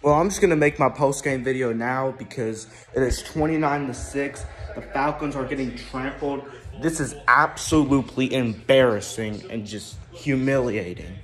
Well, I'm just going to make my post-game video now because it is 29-6. The Falcons are getting trampled. This is absolutely embarrassing and just humiliating.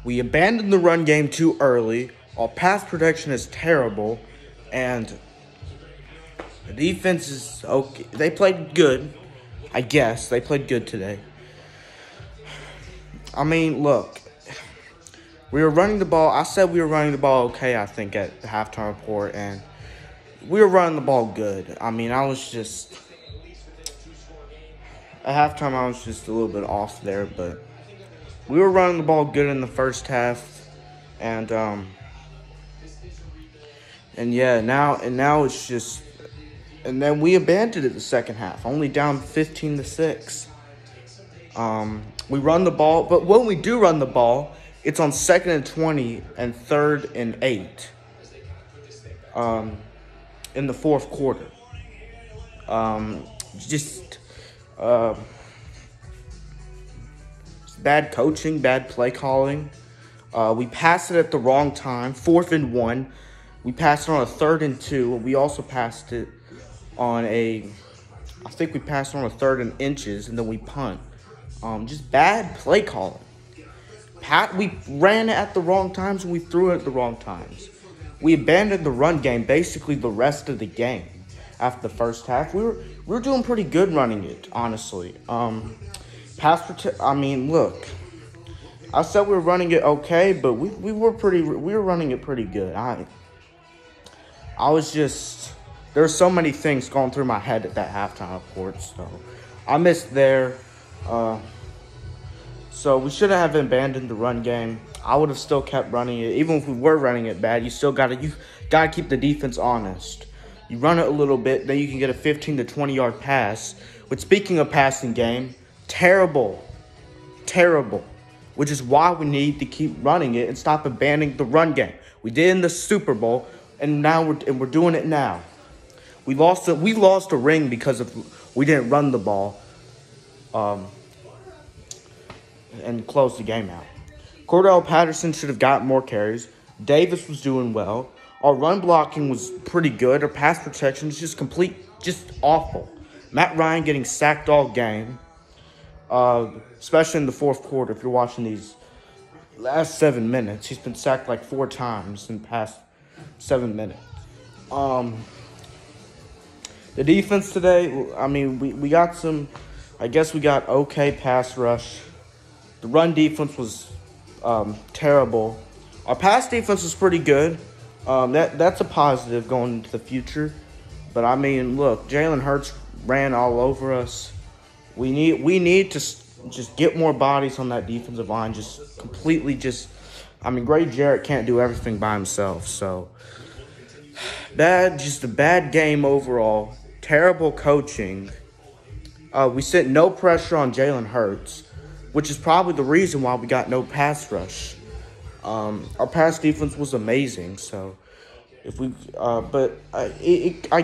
We abandoned the run game too early. Our pass protection is terrible. And the defense is okay. They played good, I guess. They played good today. I mean, look. We were running the ball. I said we were running the ball okay, I think, at the halftime report. And we were running the ball good. I mean, I was just... At halftime, I was just a little bit off there. But we were running the ball good in the first half. And yeah, now it's just... And then we abandoned it the second half. Only down 15-6. We run the ball. But when we do run the ball... It's on 2nd and 20 and 3rd and 8 in the fourth quarter. Bad coaching, bad play calling. We passed it at the wrong time, 4th and 1. We passed it on a 3rd and 2. We also passed it on I think we passed it on a 3rd and inches, and then we punt. Just bad play calling. We ran it at the wrong times and we threw it at the wrong times. We abandoned the run game basically the rest of the game. After the first half, we were doing pretty good running it, honestly. I mean, look, I said we were running it okay, but we were running it pretty good. I was just, there's so many things going through my head at that halftime report, so I missed there. So we shouldn't have abandoned the run game. I would have still kept running it. Even if we were running it bad, you gotta keep the defense honest. You run it a little bit, then you can get a 15 to 20 yard pass. But speaking of passing game, terrible. Which is why we need to keep running it and stop abandoning the run game. We did in the Super Bowl, and now we're doing it now. We lost a ring because we didn't run the ball. And close the game out. Cordell Patterson should have got more carries. Davis was doing well. Our run blocking was pretty good. Our pass protection was just awful. Matt Ryan getting sacked all game, especially in the fourth quarter. If you're watching these last 7 minutes, he's been sacked like 4 times in the past 7 minutes. The defense today, I mean, we got some, I guess we got okay pass rush. The run defense was terrible. Our pass defense was pretty good. That's a positive going into the future. But, I mean, look, Jalen Hurts ran all over us. We need to just get more bodies on that defensive line. I mean, Gray Jarrett can't do everything by himself. So, just a bad game overall. Terrible coaching. We set no pressure on Jalen Hurts, which is probably the reason why we got no pass rush. Our pass defense was amazing, so I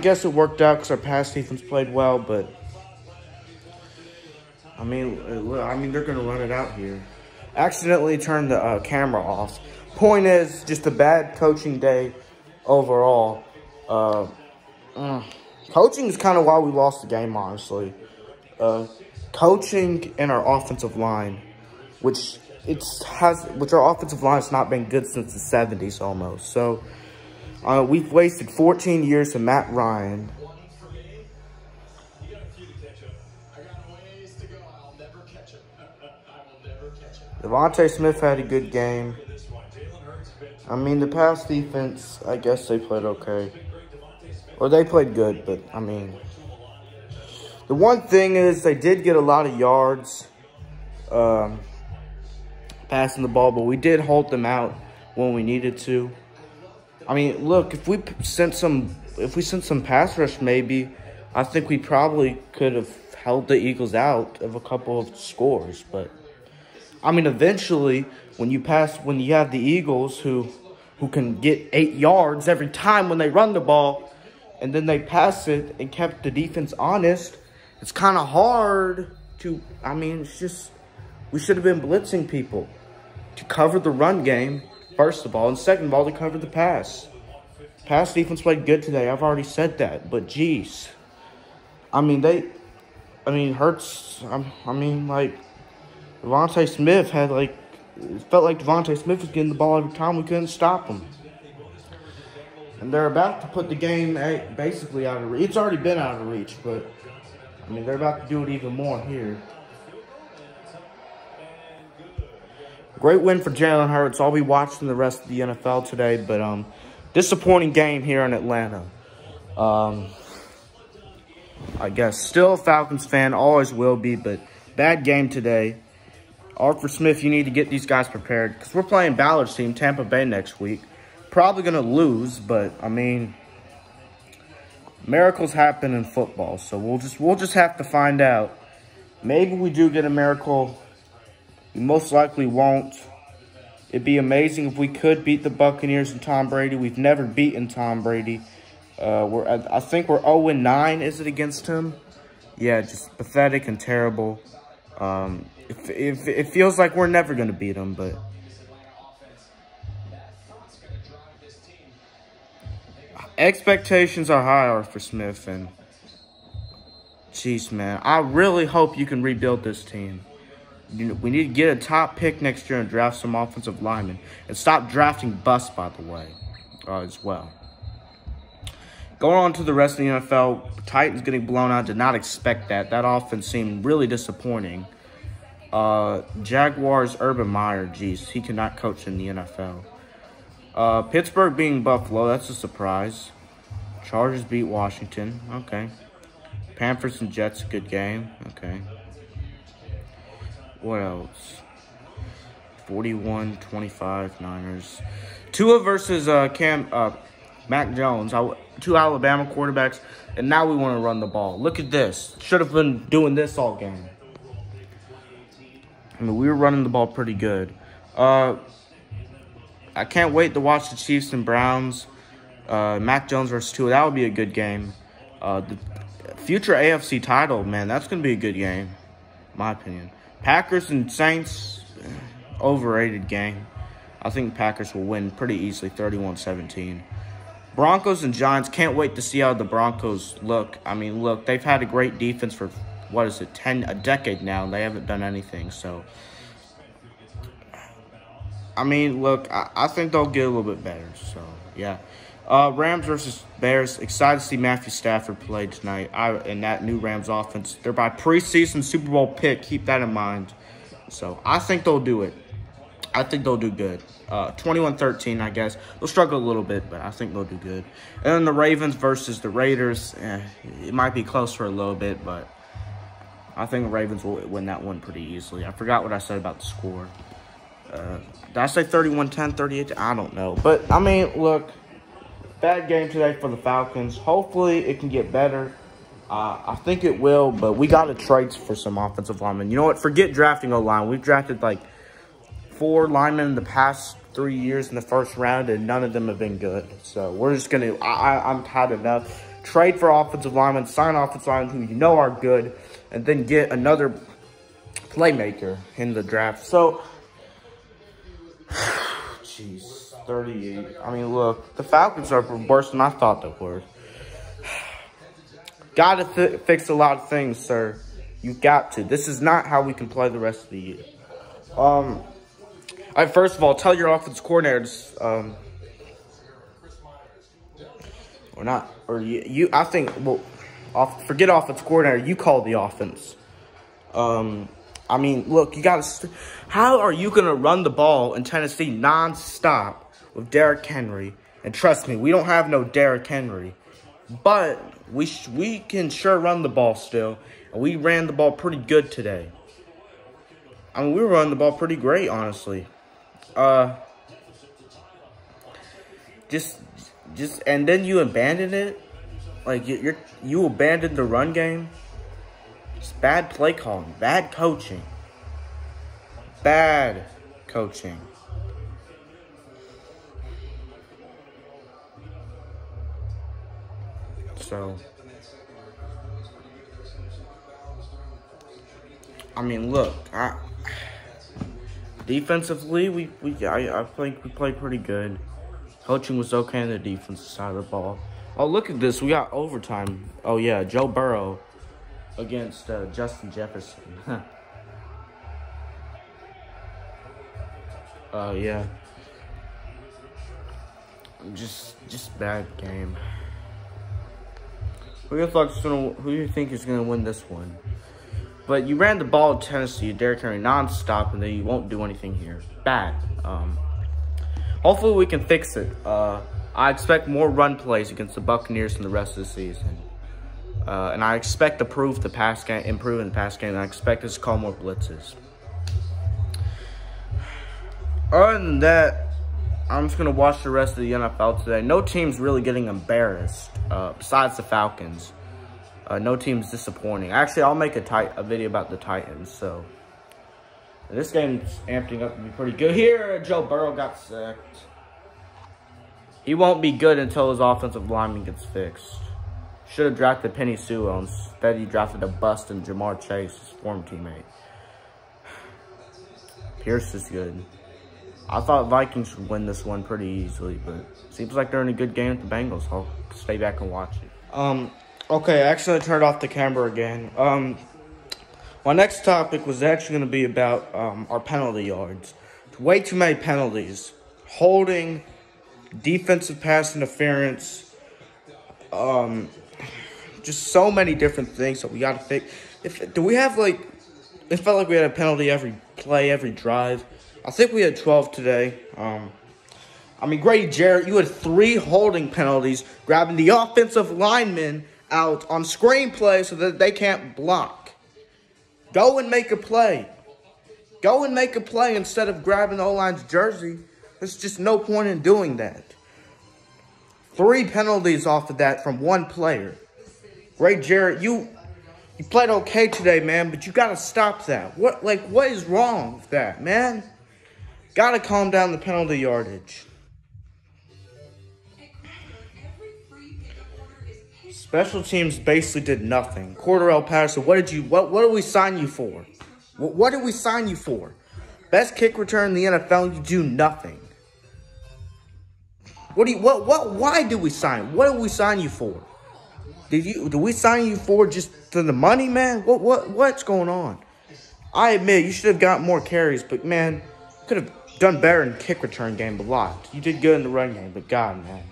guess it worked out because our pass defense played well. But I mean, they're gonna run it out here. Accidentally turned the camera off. Point is, just a bad coaching day overall. Coaching is kind of why we lost the game, honestly. Coaching and our offensive line, which our offensive line has not been good since the 70s almost. So we've wasted 14 years of Matt Ryan. Devontae Smith had a good game. I mean, the pass defense, I guess they played okay. Or they played good, but I mean, the one thing is they did get a lot of yards passing the ball, but we did hold them out when we needed to. I mean, look, if we sent some pass rush, maybe I think we probably could have held the Eagles out of a couple of scores. But I mean, eventually, when you have the Eagles who can get 8 yards every time when they run the ball, and then they pass it and kept the defense honest, it's kind of hard to, I mean, it's just, we should have been blitzing people to cover the run game. If first of all. And second of all, they covered the pass. Pass defense played good today. I've already said that. But, geez. Hurts. Like, Devontae Smith had, like, it felt like Devontae Smith was getting the ball every time. We couldn't stop him. And they're about to put the game basically out of reach. It's already been out of reach, but, they're about to do it even more here. Great win for Jalen Hurts. I'll be watching the rest of the NFL today, but disappointing game here in Atlanta. I guess still a Falcons fan, always will be, but bad game today. Arthur Smith, you need to get these guys prepared because we're playing Ballard's team, Tampa Bay, next week. Probably going to lose, but, miracles happen in football, so we'll just have to find out. Maybe we do get a miracle. We most likely won't. It'd be amazing if we could beat the Buccaneers and Tom Brady. We've never beaten Tom Brady. I think we're 0-9, is it, against him? Yeah, just pathetic and terrible. It feels like we're never going to beat him, but expectations are higher for Smith, and jeez, man, I really hope you can rebuild this team. We need to get a top pick next year and draft some offensive linemen, and stop drafting busts, by the way, as well. Going on to the rest of the NFL, Titans getting blown out. Did not expect that. That offense seemed really disappointing. Jaguars, Urban Meyer, geez, he cannot coach in the NFL. Pittsburgh beating Buffalo, that's a surprise. Chargers beat Washington, okay. Panthers and Jets, good game, okay. What else? 41-25 Niners. Tua versus Mac Jones, two Alabama quarterbacks, and now we want to run the ball. Look at this. Should have been doing this all game. We were running the ball pretty good. I can't wait to watch the Chiefs and Browns. Mac Jones versus Tua, that would be a good game. The future AFC title, man, that's going to be a good game, in my opinion. Packers and Saints, overrated game. I think the Packers will win pretty easily, 31-17. Broncos and Giants, can't wait to see how the Broncos look. Look, they've had a great defense for, what is it, a decade now, and they haven't done anything. So, look, I think they'll get a little bit better. So, yeah. Rams versus Bears, excited to see Matthew Stafford play tonight in that new Rams offense. They're by preseason Super Bowl pick. Keep that in mind. So, I think they'll do it. I think they'll do good. 21-13, I guess. They'll struggle a little bit, but I think they'll do good. And then the Ravens versus the Raiders. It might be close for a little bit, but I think the Ravens will win that one pretty easily. I forgot what I said about the score. Did I say 31-10, 38? I don't know. But, look, bad game today for the Falcons. Hopefully it can get better. I think it will, but we got to trade for some offensive linemen. You know what? Forget drafting O-line. We've drafted, like, 4 linemen in the past 3 years in the first round, and none of them have been good. So we're just going to, I'm tired enough. Trade for offensive linemen, sign offensive linemen who you know are good, and then get another playmaker in the draft. So, jeez, 38. Look, the Falcons are worse than I thought they were. Got to fix a lot of things, sir. You got to. This is not how we can play the rest of the year. First of all, tell your offense coordinators, or not, or you. I think. Well, forget offense coordinator. You call the offense. Look, you got to. How are you gonna run the ball in Tennessee nonstop with Derrick Henry? And trust me, we don't have no Derrick Henry, but we can sure run the ball still, and we ran the ball pretty good today. We were running the ball pretty great, honestly. And then you abandon it. Like, you abandoned the run game. It's bad play calling, bad coaching. Bad coaching. So, look, Defensively, I think we played pretty good. Coaching was okay on the defensive side of the ball. Oh, look at this. We got overtime. Oh, yeah, Joe Burrow against Justin Jefferson. Yeah. Just bad game. Who do you think is gonna win this one? But you ran the ball at Tennessee, Derrick Henry nonstop, and then you won't do anything here. Bad. Hopefully we can fix it. I expect more run plays against the Buccaneers in the rest of the season. And I expect to improve in the pass game, and I expect us to call more blitzes. Other than that, I'm just going to watch the rest of the NFL today. No team's really getting embarrassed, besides the Falcons. No team's disappointing. Actually, I'll make a video about the Titans. So, this game's amping up to be pretty good. Here, Joe Burrow got sacked. He won't be good until his offensive lineman gets fixed. Should have drafted Penny Sewell. Instead, he drafted a bust in Jamar Chase, his former teammate. Pierce is good. I thought Vikings would win this one pretty easily, but seems like they're in a good game with the Bengals. I'll stay back and watch it. Okay, I actually turned off the camera again. My next topic was actually going to be about our penalty yards. Way too many penalties. Holding, defensive pass interference, just so many different things that we got to fix. It felt like we had a penalty every play, every drive. I think we had 12 today. I mean, Grady Jarrett, you had 3 holding penalties, grabbing the offensive linemen out on screenplay so that they can't block. Go and make a play. Go and make a play instead of grabbing the O-line's jersey. There's just no point in doing that. 3 penalties off of that from 1 player. Grady Jarrett, you played okay today, man, but you got to stop that. What is wrong with that, man? Got to calm down the penalty yardage. Special teams basically did nothing. Cordarrelle Patterson, what did we sign you for? What did we sign you for? Best kick return in the NFL, you do nothing. Why did we sign? What did we sign you for? Did we sign you for just for the money, man? What's going on? I admit you should have got more carries, but man, could have done better in kick return game, but locked. You did good in the run game, but God, man.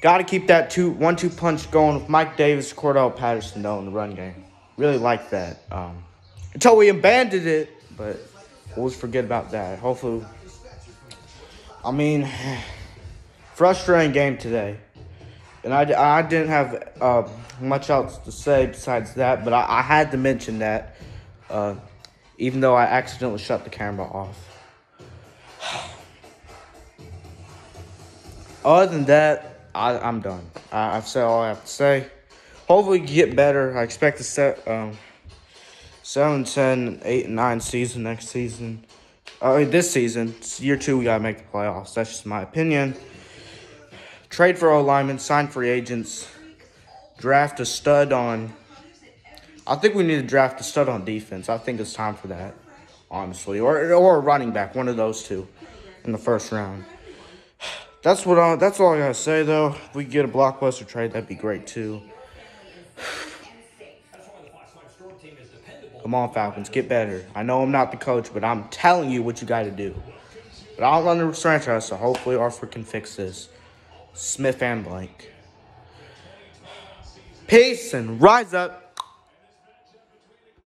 Got to keep that 1-2 punch going with Mike Davis, Cordarrelle Patterson, though, in the run game. Really like that. Until we abandoned it, but we'll just forget about that. Hopefully, I mean, frustrating game today. And I didn't have much else to say besides that, but I had to mention that, even though I accidentally shut the camera off. Other than that, I'm done. I've said all I have to say. Hopefully we get better. I expect to set 7, 10, 8, and 9 season next season. This season, it's year 2, we got to make the playoffs. That's just my opinion. Trade for O-linemen, sign free agents, draft a stud on... I think we need to draft a stud on defense. I think it's time for that, honestly. Or a running back, one of those 2 in the first round. That's all I gotta say, though. If we could get a blockbuster trade, that'd be great, too. Come on, Falcons, get better. I know I'm not the coach, but I'm telling you what you got to do. But I don't run the franchise, so hopefully Arthur can fix this. Smith and Blank. Peace and rise up.